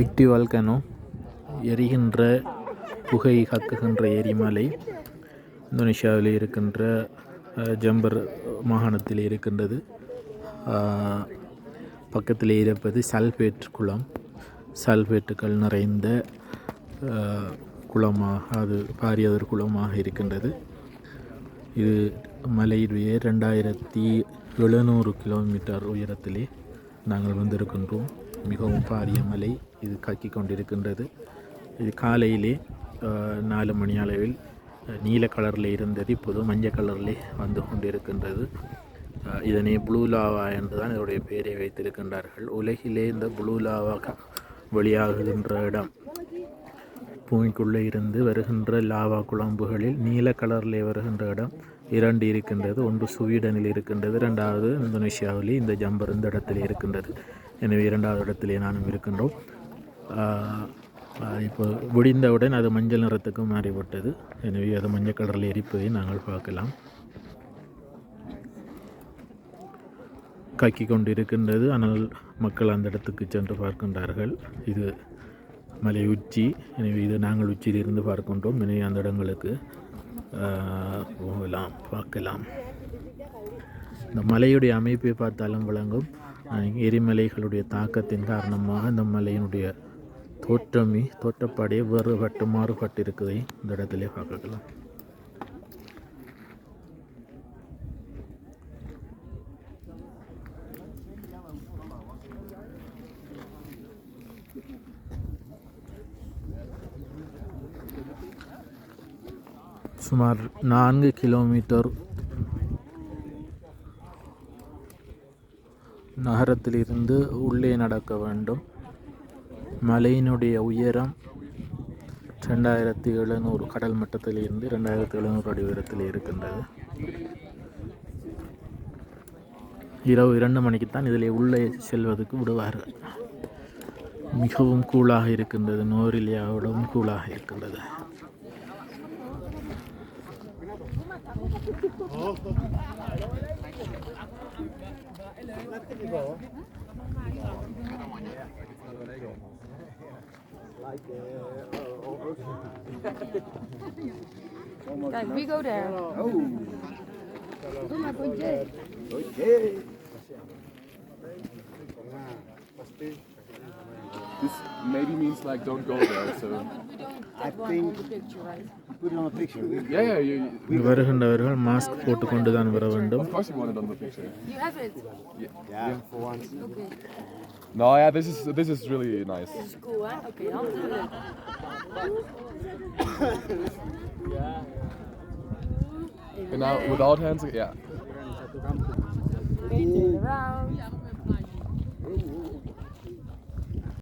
Active volcano எரிகின்ற புகை கக்குகின்ற எரிமலை இந்தோனேஷியாவில் இருக்கின்ற ஜம்பர் மாகாணத்தில் இருக்கின்றது. பக்கத்தில் இருப்பது சல்ஃபேட் குளம். சல்ஃபேட்டுகள் நிறைந்த குளமாக, அது பாரியதொரு குளமாக இருக்கின்றது. இது மலையிலேயே 2700 கிலோமீட்டர் உயரத்திலே நாங்கள் வந்திருக்கின்றோம். மிகவும் பாரிய மலை இது கக்கி கொண்டிருக்கின்றது. இது காலையிலே 4 மணி அளவில் நீல கலரில் இருந்தது, இப்போது மஞ்சள் கலரிலே வந்து கொண்டிருக்கின்றது. இதனை ப்ளூ லாவா என்றுதான் இதனுடைய பெயரை வைத்திருக்கின்றார்கள். உலகிலே இந்த ப்ளூ லாவா வெளியாகுகின்ற இடம், பூமிக்குள்ளே இருந்து வருகின்ற லாவா குழம்புகளில் நீல கலரிலே வருகின்ற இடம் 2 இருக்கின்றது. ஒன்று ஸ்வீடனில் இருக்கின்றது, 2வது இந்தோனேஷியாவிலே இந்த ஜம்பர் இந்த இடத்திலே இருக்கின்றது. எனவே 2வது இடத்திலே நானும் இருக்கின்றோம். இப்போ விடிந்தவுடன் அது மஞ்சள் நிறத்துக்கு மாறிவிட்டது. எனவே அது மஞ்சள் கலரில் எரிப்பதை நாங்கள் பார்க்கலாம். கக்கி கொண்டிருக்கின்றது. ஆனால் மக்கள் அந்த இடத்துக்கு சென்று பார்க்கின்றார்கள். இது மலை உச்சி, எனவே இது நாங்கள் உச்சியிலிருந்து பார்க்கின்றோம். எனவே அந்த இடங்களுக்கு போகலாம், பார்க்கலாம். இந்த மலையுடைய அமைப்பை பார்த்தாலும் விளங்கும். எரிமலைகளுடைய தாக்கத்தின் காரணமாக இந்த மலையினுடைய தோற்றப்பாடே மாறுபட்டு இருக்குதை இந்த இடத்திலே பார்க்கலாம். சுமார் 4 கிலோமீட்டர் நகரத்திலிருந்து உள்ளே நடக்க வேண்டும். மலையினுடைய உயரம் 2700 கடல் மட்டத்திலிருந்து 2700 அடி உயரத்தில் இருக்கின்றது. இரவு 2 மணிக்குத்தான் இதில் உள்ளே செல்வதற்கு விடுவார்கள். மிகவும் கூலாக இருக்கின்றது. நோரிலியாவிடம் கூலாக இருக்கின்றது. Guys, we go there. Oh my goodness. This maybe means like don't go there. So I think picture, right? Put it on a picture. yeah. வருகின்றவர்கள் மாஸ்க் போட்டுக்கொண்டு தான் வர வேண்டும். Of course you want it on the picture. You have it. Yeah, for once. Okay. No, yeah, this is really nice. This is cool, huh? Okay, I'll do it. And now without hands, yeah. Okay, turn around.